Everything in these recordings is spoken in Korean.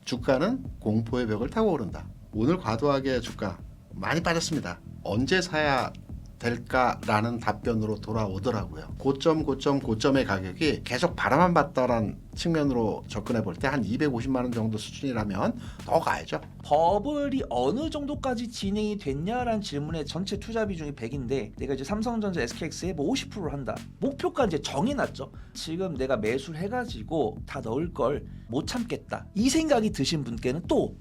주가는 공포의 벽을 타고 오른다. 오늘 과도하게 주가 많이 빠졌습니다. 언제 사야 될까라는 답변으로 돌아오더라고요. 고점의 가격이 계속 바라만 봤다란 측면으로 접근해 볼 때 한 250만 원 정도 수준이라면 더 가야죠. 버블이 어느 정도까지 진행이 됐냐라는 질문에 전체 투자 비중이 100인데 내가 이제 삼성전자 SKX에 뭐 50%를 한다. 목표까지 이제 정해놨죠. 지금 내가 매수를 해가지고 다 넣을 걸 못 참겠다. 이 생각이 드신 분께는 또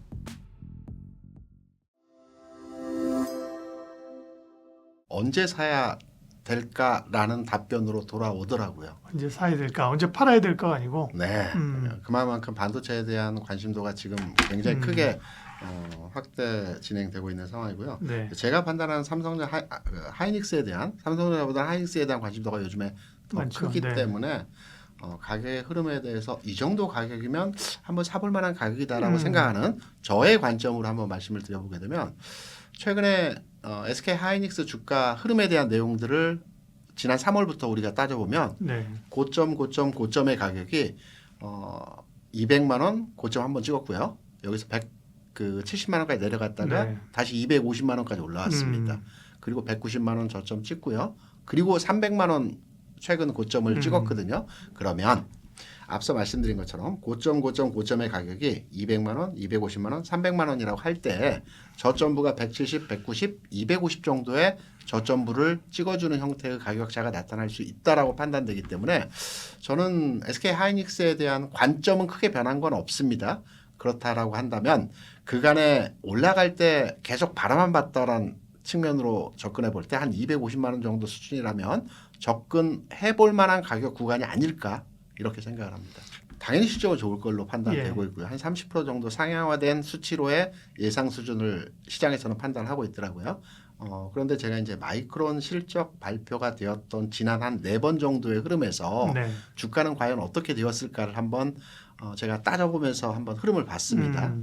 언제 사야 될까라는 답변으로 돌아오더라고요. 언제 사야 될까? 언제 팔아야 될까 아니고. 네, 그만큼 반도체에 대한 관심도가 지금 굉장히 크게 확대 진행되고 있는 상황이고요. 네. 제가 판단하는 삼성전자 하이닉스에 대한 삼성전자보다 하이닉스에 대한 관심도가 요즘에 더 많죠. 크기 네. 때문에 가격의 흐름에 대해서 이 정도 가격이면 한번 사볼 만한 가격이다라고 생각하는 저의 관점으로 한번 말씀을 드려보게 되면 최근에 SK 하이닉스 주가 흐름에 대한 내용들을 지난 3월부터 우리가 따져보면 네. 고점의 가격이 200만 원 고점 한번 찍었고요. 여기서 70만 원까지 내려갔다가 네. 다시 250만 원까지 올라왔습니다. 그리고 190만 원 저점 찍고요. 그리고 300만 원 최근 고점을 찍었거든요. 그러면 앞서 말씀드린 것처럼 고점의 가격이 200만 원, 250만 원, 300만 원이라고 할 때 저점부가 170, 190, 250 정도의 저점부를 찍어주는 형태의 가격차가 나타날 수 있다라고 판단되기 때문에 저는 SK 하이닉스에 대한 관점은 크게 변한 건 없습니다. 그렇다라고 한다면 그간에 올라갈 때 계속 바라만 봤다란 측면으로 접근해 볼 때 한 250만 원 정도 수준이라면 접근해 볼 만한 가격 구간이 아닐까 이렇게 생각을 합니다. 당연히 실적은 좋을 걸로 판단되고 있고요. 한 30% 정도 상향화된 수치로의 예상 수준을 시장에서는 판단하고 있더라고요. 그런데 제가 이제 마이크론 실적 발표가 되었던 지난 한 4번 정도의 흐름에서 네. 주가는 과연 어떻게 되었을까를 한번 제가 따져보면서 한번 흐름을 봤습니다.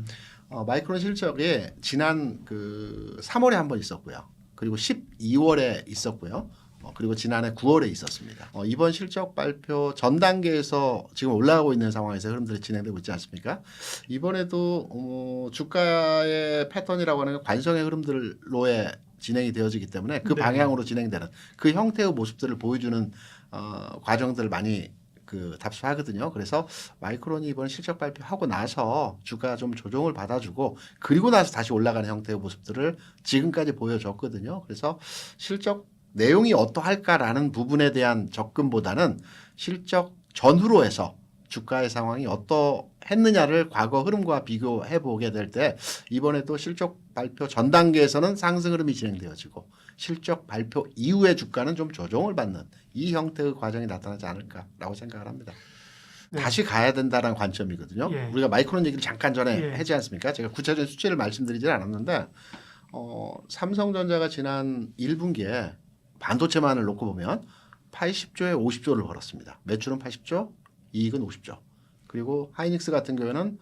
마이크론 실적이 지난 3월에 한번 있었고요. 그리고 12월에 있었고요. 그리고 지난해 9월에 있었습니다. 이번 실적 발표 전 단계에서 지금 올라가고 있는 상황에서 흐름들이 진행되고 있지 않습니까? 이번에도 주가의 패턴이라고 하는 게 관성의 흐름들로의 진행이 되어지기 때문에 그 네. 방향으로 진행되는 그 형태의 모습들을 보여주는 과정들을 많이 답습하거든요. 그래서 마이크론이 이번 실적 발표하고 나서 주가 좀 조정을 받아주고 그리고 나서 다시 올라가는 형태의 모습들을 지금까지 보여줬거든요. 그래서 실적 내용이 어떠할까라는 부분에 대한 접근보다는 실적 전후로 해서 주가의 상황이 어떠했느냐를 과거 흐름과 비교해 보게 될 때 이번에도 실적 발표 전 단계에서는 상승 흐름이 진행되어지고 실적 발표 이후의 주가는 좀 조정을 받는 이 형태의 과정이 나타나지 않을까라고 생각을 합니다. 네. 다시 가야 된다는 관점이거든요. 예. 우리가 마이크론 얘기를 잠깐 전에 예. 하지 않습니까? 제가 구체적인 수치를 말씀드리지는 않았는데 삼성전자가 지난 1분기에 반도체만을 놓고 보면 80조에 50조를 벌었습니다. 매출은 80조, 이익은 50조. 그리고 하이닉스 같은 경우에는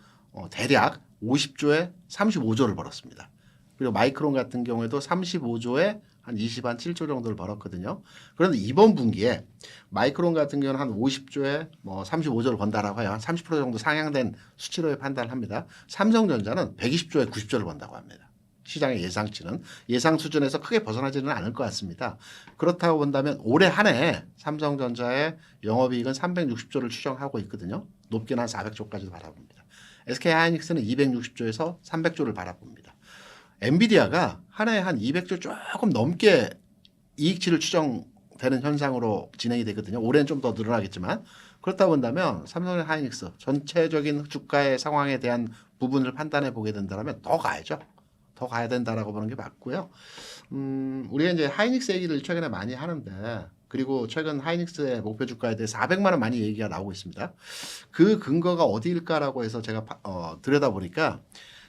대략 50조에 35조를 벌었습니다. 그리고 마이크론 같은 경우에도 35조에 한 7조 정도를 벌었거든요. 그런데 이번 분기에 마이크론 같은 경우는 한 50조에 35조를 번다라고 해요. 한 30% 정도 상향된 수치로 판단을 합니다. 삼성전자는 120조에 90조를 번다고 합니다. 시장의 예상치는 예상 수준에서 크게 벗어나지는 않을 것 같습니다. 그렇다고 본다면 올해 한 해 삼성전자의 영업이익은 360조를 추정하고 있거든요. 높게는 한 400조까지도 바라봅니다. SK 하이닉스는 260조에서 300조를 바라봅니다. 엔비디아가 한 해에 한 200조 조금 넘게 이익치를 추정되는 현상으로 진행이 되거든요. 올해는 좀 더 늘어나겠지만 그렇다 본다면 삼성 하이닉스 전체적인 주가의 상황에 대한 부분을 판단해 보게 된다면 더 가야죠. 더 가야 된다라고 보는 게 맞고요. 우리가 이제 하이닉스 얘기를 최근에 많이 하는데 그리고 최근 하이닉스의 목표 주가에 대해 400만 원 많이 얘기가 나오고 있습니다. 그 근거가 어디일까라고 해서 제가 들여다보니까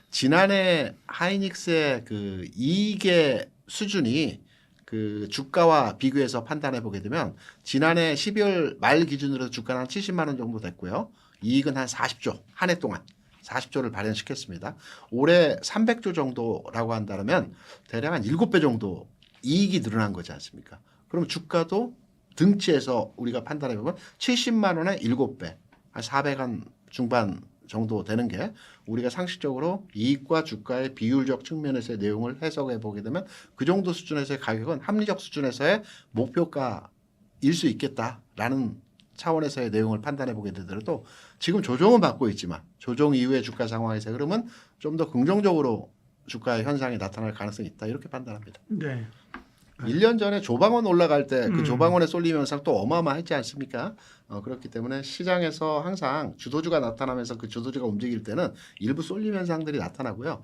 지난해 하이닉스의 그 이익의 수준이 그 주가와 비교해서 판단해 보게 되면 지난해 12월 말 기준으로 주가는 한 70만 원 정도 됐고요. 이익은 한 40조 한 해 동안 40조를 발현시켰습니다. 올해 300조 정도라고 한다면 대략 한 7배 정도 이익이 늘어난 거지 않습니까? 그럼 주가도 등치에서 우리가 판단해 보면 70만 원에 7배, 한 400한 중반 정도 되는 게 우리가 상식적으로 이익과 주가의 비율적 측면에서의 내용을 해석해 보게 되면 그 정도 수준에서의 가격은 합리적 수준에서의 목표가일 수 있겠다라는 차원에서의 내용을 판단해 보게 되더라도 지금 조정은 받고 있지만 조정 이후의 주가 상황에서의 흐름은 좀 더 긍정적으로 주가의 현상이 나타날 가능성이 있다 이렇게 판단합니다. 네. 1년 전에 조방원 올라갈 때 그 조방원의 쏠림 현상 또 어마어마했지 않습니까? 그렇기 때문에 시장에서 항상 주도주가 나타나면서 그 주도주가 움직일 때는 일부 쏠림 현상들이 나타나고요.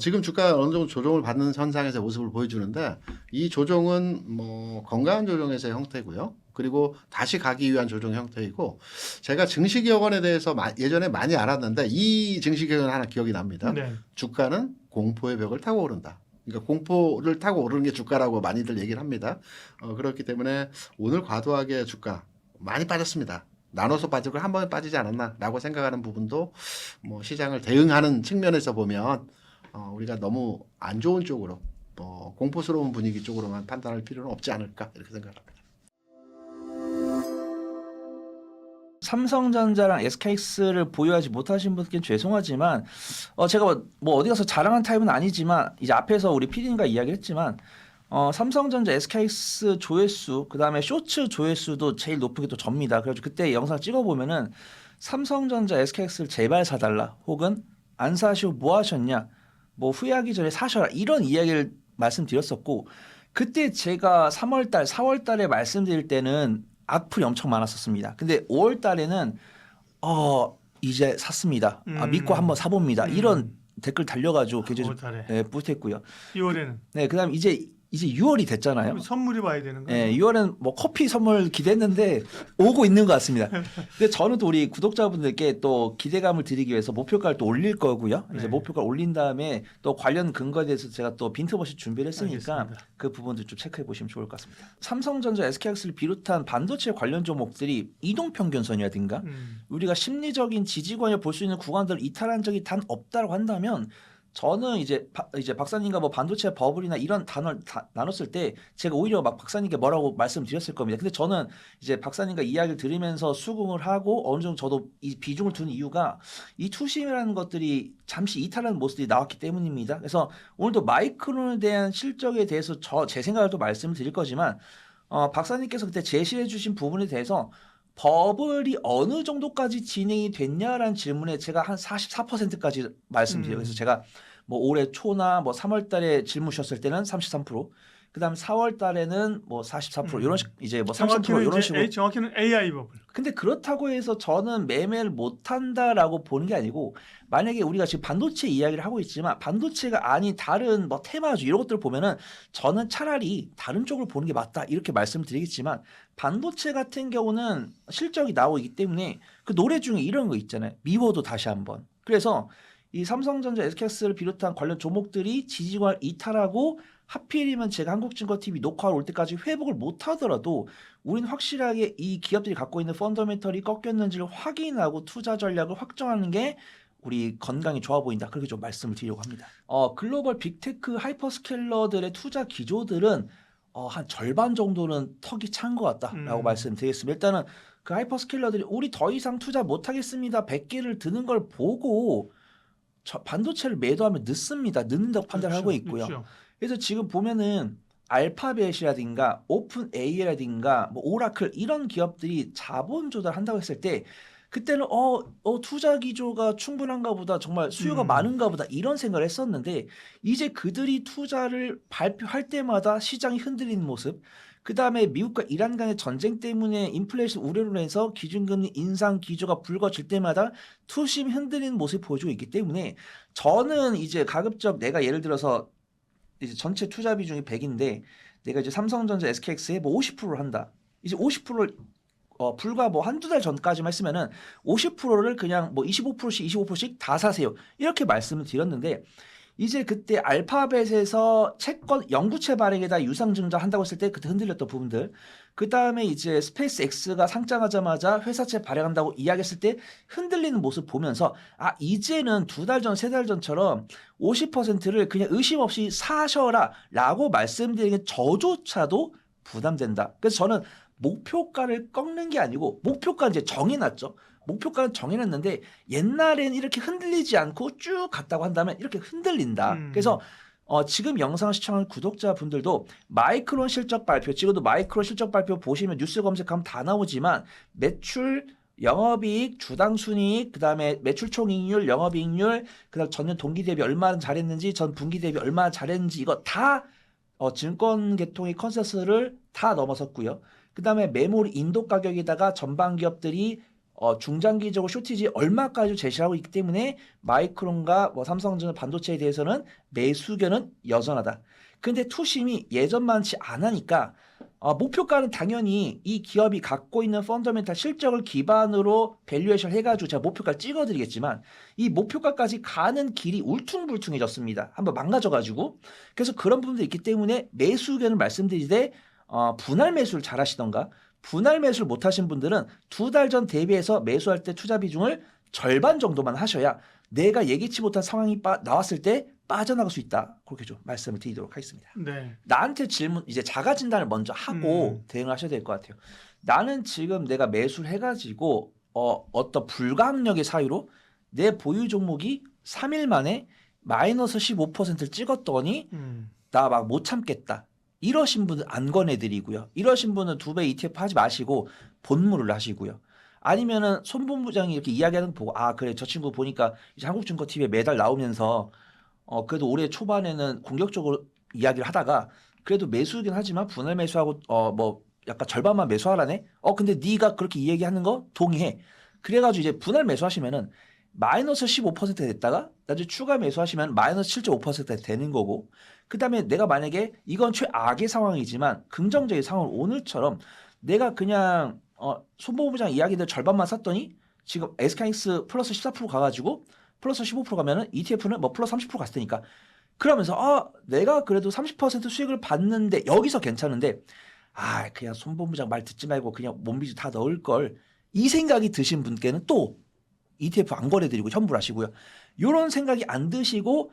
지금 주가가 어느 정도 조정을 받는 현상에서 모습을 보여주는데 이 조정은 뭐 건강한 조정에서의 형태고요. 그리고 다시 가기 위한 조정 형태이고 제가 증시기업원에 대해서 예전에 많이 알았는데 이 증시기업원 하나 기억이 납니다. 네. 주가는 공포의 벽을 타고 오른다. 그러니까 공포를 타고 오르는 게 주가라고 많이들 얘기를 합니다. 그렇기 때문에 오늘 과도하게 주가 많이 빠졌습니다. 나눠서 빠질 걸 한 번에 빠지지 않았나라고 생각하는 부분도 뭐 시장을 대응하는 측면에서 보면 우리가 너무 안 좋은 쪽으로 공포스러운 분위기 쪽으로만 판단할 필요는 없지 않을까 이렇게 생각합니다. 삼성전자랑 SKX를 보유하지 못하신 분께는 죄송하지만 제가 뭐 어디 가서 자랑한 타입은 아니지만 이제 앞에서 우리 PD님과 이야기했지만 삼성전자 SKX 조회수 그다음에 쇼츠 조회수도 제일 높은 게 또 접니다. 그래가지고 그때 영상 찍어보면은 삼성전자 SKX를 제발 사달라 혹은 안 사시고 뭐 하셨냐 뭐 후회하기 전에 사셔라 이런 이야기를 말씀드렸었고 그때 제가 3월달 4월달에 말씀드릴 때는 악플이 엄청 많았었습니다. 근데 5월 달에는 이제 샀습니다. 믿고 한번 사봅니다. 이런 댓글 달려가지고 굉장히 5월달에. 네, 뿌듯했고요. 2월에는 네, 그다음 이제 6월이 됐잖아요. 선물이 와야 되는 거예요. 네, 6월은 뭐 커피 선물 기대했는데 오고 있는 것 같습니다. 근데 저는 또 우리 구독자분들께 또 기대감을 드리기 위해서 목표가를 또 올릴 거고요. 이제 네. 목표가 올린 다음에 또 관련 근거에 대해서 제가 또 빈틈없이 준비를 했으니까 알겠습니다. 그 부분도 좀 체크해 보시면 좋을 것 같습니다. 삼성전자, SKX를 비롯한 반도체 관련 종목들이 이동평균선이라든가 우리가 심리적인 지지권을 볼 수 있는 구간들을 이탈한 적이 단 없다고 한다면 저는 이제 박사님과 뭐 반도체 버블이나 이런 단어를 나눴을 때 제가 오히려 막 박사님께 뭐라고 말씀드렸을 겁니다. 근데 저는 이제 박사님과 이야기를 들으면서 수긍을 하고 어느 정도 저도 이 비중을 두는 이유가 이 투심이라는 것들이 잠시 이탈하는 모습들이 나왔기 때문입니다. 그래서 오늘도 마이크론에 대한 실적에 대해서 제 생각을 또 말씀을 드릴 거지만 박사님께서 그때 제시해 주신 부분에 대해서 버블이 어느 정도까지 진행이 됐냐라는 질문에 제가 한 44%까지 말씀드려요. 그래서 제가 뭐 올해 초나 뭐 3월 달에 질문 주셨을 때는 33%, 그다음 4월 달에는 뭐 44% 이런 식 이제 뭐 30% 이런 식으로. 정확히는 AI 버블. 근데 그렇다고 해서 저는 매매를 못 한다라고 보는 게 아니고 만약에 우리가 지금 반도체 이야기를 하고 있지만 반도체가 아닌 다른 뭐 테마주 이런 것들을 보면은 저는 차라리 다른 쪽을 보는 게 맞다 이렇게 말씀을 드리겠지만 반도체 같은 경우는 실적이 나오고 있기 때문에 그 노래 중에 이런 거 있잖아요. 미워도 다시 한번. 그래서 이 삼성전자, SKX를 비롯한 관련 종목들이 지지권을 이탈하고 하필이면 제가 한국증권TV 녹화를 올 때까지 회복을 못 하더라도 우리는 확실하게 이 기업들이 갖고 있는 펀더멘털이 꺾였는지를 확인하고 투자 전략을 확정하는 게 우리 건강이 좋아 보인다. 그렇게 좀 말씀을 드리려고 합니다. 글로벌 빅테크 하이퍼스케일러들의 투자 기조들은 한 절반 정도는 턱이 찬 것 같다라고 말씀드리겠습니다. 일단은 그 하이퍼스케일러들이 우리 더 이상 투자 못 하겠습니다. 100개를 드는 걸 보고 반도체를 매도하면 늦는다고 판단을 하고 있고요. 그렇죠. 그래서 지금 보면은 알파벳이라든가 오픈 AI라든가 뭐 오라클 이런 기업들이 자본 조달한다고 했을 때 그때는 투자 기조가 충분한가 보다 정말 수요가 많은가 보다 이런 생각을 했었는데 이제 그들이 투자를 발표할 때마다 시장이 흔들리는 모습 그 다음에 미국과 이란 간의 전쟁 때문에 인플레이션 우려로 인해서 기준금리 인상 기조가 불거질 때마다 투심이 흔들리는 모습을 보여주고 있기 때문에 저는 이제 가급적 내가 예를 들어서 이제 전체 투자 비중이 100인데 내가 이제 삼성전자 SKX에 뭐 50%를 한다. 이제 50%를 불과 뭐 한두 달 전까지만 했으면은 50%를 그냥 뭐 25%씩 다 사세요. 이렇게 말씀을 드렸는데 이제 그때 알파벳에서 채권 영구채 발행에다 유상증자 한다고 했을 때 그때 흔들렸던 부분들 그 다음에 이제 스페이스 X가 상장하자마자 회사채 발행한다고 이야기했을 때 흔들리는 모습 보면서 이제는 2달 전, 3달 전처럼 50%를 그냥 의심 없이 사셔라 라고 말씀드리는 저조차도 부담된다. 그래서 저는 목표가를 꺾는 게 아니고 목표가 이제 정해놨죠. 목표가는 정해놨는데 옛날에는 이렇게 흔들리지 않고 쭉 갔다고 한다면 이렇게 흔들린다. 그래서 지금 영상을 시청하는 구독자분들도 마이크론 실적 발표, 지금도 마이크론 실적 발표 보시면 뉴스 검색하면 다 나오지만 매출, 영업이익, 주당 순이익, 그다음에 매출 총이익률, 영업이익률, 그다음 전년 동기 대비 얼마나 잘했는지, 전 분기 대비 얼마나 잘했는지 이거 다 증권 계통의 컨센서스를 다 넘어섰고요. 그다음에 메모리 인도 가격에다가 전방 기업들이 중장기적으로 쇼티지 얼마까지 제시하고 있기 때문에 마이크론과 뭐 삼성전자 반도체에 대해서는 매수 의견은 여전하다. 근데 투심이 예전만치 안 하니까 목표가는 당연히 이 기업이 갖고 있는 펀더멘탈 실적을 기반으로 밸류에이션 해가지고 제가 목표가를 찍어드리겠지만 이 목표가까지 가는 길이 울퉁불퉁해졌습니다. 한번 망가져가지고. 그래서 그런 부분들이 있기 때문에 매수 의견을 말씀드리되 분할 매수를 잘 하시던가 분할 매수를 못 하신 분들은 2달 전 대비해서 매수할 때 투자 비중을 절반 정도만 하셔야 내가 예기치 못한 상황이 나왔을 때 빠져나갈 수 있다. 그렇게 좀 말씀을 드리도록 하겠습니다. 네. 나한테 질문 이제 자가 진단을 먼저 하고 대응을 하셔야 될 것 같아요. 나는 지금 내가 매수를 해가지고 어떤 불가항력의 사유로 내 보유 종목이 3일 만에 마이너스 15%를 찍었더니 나 막 못 참겠다. 이러신 분은 안 권해드리고요. 이러신 분은 2배 ETF 하지 마시고 본무를 하시고요. 아니면은 손본부장이 이렇게 이야기하는 거 보고 그래 저 친구 보니까 이제 한국증권TV에 매달 나오면서 그래도 올해 초반에는 공격적으로 이야기를 하다가 그래도 매수 의견 하지만 분할 매수하고 뭐 약간 절반만 매수하라네. 근데 네가 그렇게 이야기하는 거 동의해. 그래가지고 이제 분할 매수하시면은 마이너스 15% 됐다가 나중에 추가 매수하시면 마이너스 7.5% 되는 거고 그 다음에 내가 만약에 이건 최악의 상황이지만 긍정적인 상황 오늘처럼 내가 그냥 손보부장 이야기들 절반만 샀더니 지금 SKX 플러스 14% 가가지고 플러스 15% 가면은 ETF는 뭐 플러스 30% 갔을 테니까 그러면서 내가 그래도 30% 수익을 받는데 여기서 괜찮은데 그냥 손보부장 말 듣지 말고 그냥 몸비지 다 넣을 걸 이 생각이 드신 분께는 또 ETF 안 거래드리고 현불하시고요. 이런 생각이 안 드시고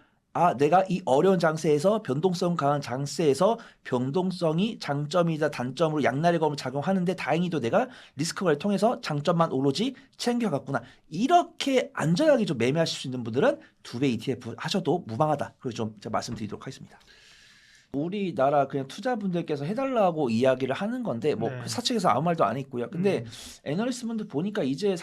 내가 이 어려운 장세에서 변동성 강한 장세에서 변동성이 장점이다 단점으로 양날의 검을 작용하는데 다행히도 내가 리스크를 통해서 장점만 오로지 챙겨갔구나. 이렇게 안전하게 좀 매매하실 수 있는 분들은 2배 ETF 하셔도 무방하다. 그래서 좀 제가 말씀드리도록 하겠습니다. 우리나라 그냥 투자분들께서 해달라고 이야기를 하는 건데 뭐 네. 사측에서 아무 말도 안 했고요. 근데 애널리스트 분들 보니까 이제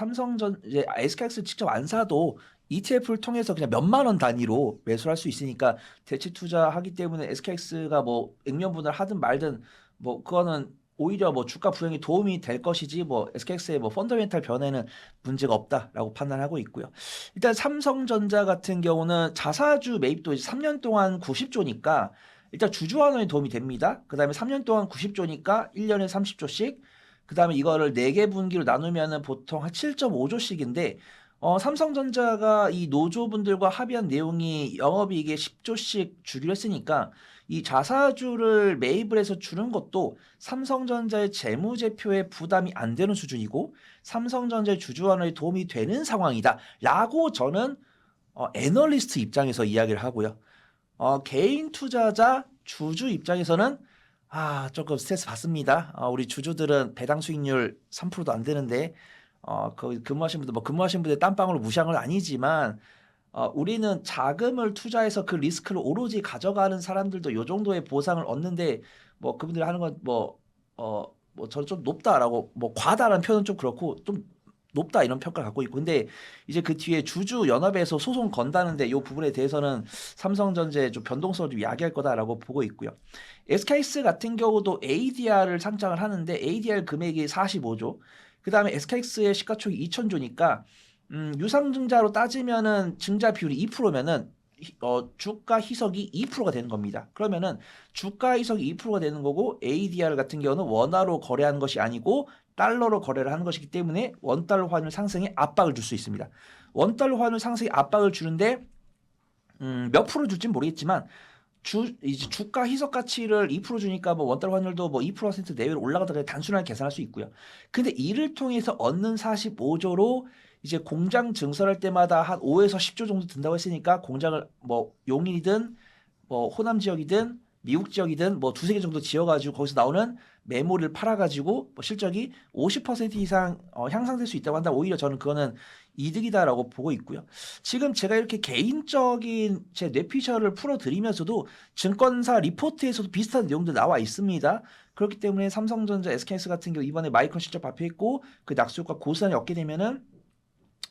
이제 SKX 직접 안 사도 ETF를 통해서 그냥 몇만 원 단위로 매수할 수 있으니까 대체 투자하기 때문에 SKX가 뭐 액면분할 하든 말든 뭐 그거는 오히려 뭐 주가 부양에 도움이 될 것이지 뭐 SKX의 뭐 펀더멘탈 변화에는 문제가 없다라고 판단하고 있고요. 일단 삼성전자 같은 경우는 자사주 매입도 이제 3년 동안 90조니까 일단 주주 환원에 도움이 됩니다. 그 다음에 3년 동안 90조니까 1년에 30조씩 그 다음에 이거를 4개 분기로 나누면은 보통 한 7.5조씩인데 삼성전자가 이 노조분들과 합의한 내용이 영업이익에 10조씩 주기로 했으니까 이 자사주를 매입을 해서 주는 것도 삼성전자의 재무제표에 부담이 안 되는 수준이고 삼성전자의 주주환원에 도움이 되는 상황이다 라고 저는 애널리스트 입장에서 이야기를 하고요. 개인 투자자 주주 입장에서는 조금 스트레스 받습니다. 우리 주주들은 배당 수익률 3%도 안 되는데 거기 근무하신 분들 근무하신 분들 땀방울을 무시한 건 아니지만 우리는 자금을 투자해서 그 리스크를 오로지 가져가는 사람들도 요 정도의 보상을 얻는데 뭐 그분들이 하는 건 저는 좀 높다라고 뭐 과다라는 표현은 좀 그렇고 좀 높다 이런 평가를 갖고 있고 근데 이제 그 뒤에 주주 연합에서 소송 건다는데 이 부분에 대해서는 삼성전자의 좀 변동성을 좀 야기할 거다라고 보고 있고요. SKX 같은 경우도 ADR을 상장을 하는데 ADR 금액이 45조. 그 다음에 SKX의 시가총액이 2,000조니까 유상증자로 따지면은 증자 비율이 2%면은 주가 희석이 2%가 되는 겁니다. 그러면은 주가 희석이 2%가 되는 거고 ADR 같은 경우는 원화로 거래하는 것이 아니고 달러로 거래를 하는 것이기 때문에 원달러 환율 상승에 압박을 줄 수 있습니다. 원달러 환율 상승에 압박을 주는데 몇 프로 줄지는 모르겠지만 이제 주가 희석 가치를 2% 주니까 뭐 원달러 환율도 뭐 2% 내외로 올라가다가 단순하게 계산할 수 있고요. 근데 이를 통해서 얻는 45조로 이제 공장 증설할 때마다 한 5에서 10조 정도 든다고 했으니까 공장을 뭐 용인이든 뭐 호남 지역이든 미국 지역이든 뭐 2-3개 정도 지어가지고 거기서 나오는 메모리를 팔아가지고 뭐 실적이 50% 이상 향상될 수 있다고 한다. 오히려 저는 그거는 이득이다라고 보고 있고요. 지금 제가 이렇게 개인적인 제 뇌피셜을 풀어드리면서도 증권사 리포트에서도 비슷한 내용들 나와 있습니다. 그렇기 때문에 삼성전자, SKS 같은 경우 이번에 마이크론 실적 발표했고 그 낙수효과 고스란히 얻게 되면은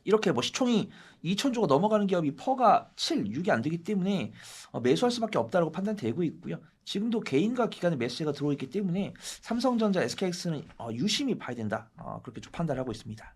이렇게 뭐 시총이 2,000조가 넘어가는 기업이 퍼가 7, 6이 안 되기 때문에 매수할 수밖에 없다라고 판단되고 있고요. 지금도 개인과 기관의 매수세가 들어오기 때문에 삼성전자, SKX는 유심히 봐야 된다. 그렇게 좀 판단하고 있습니다.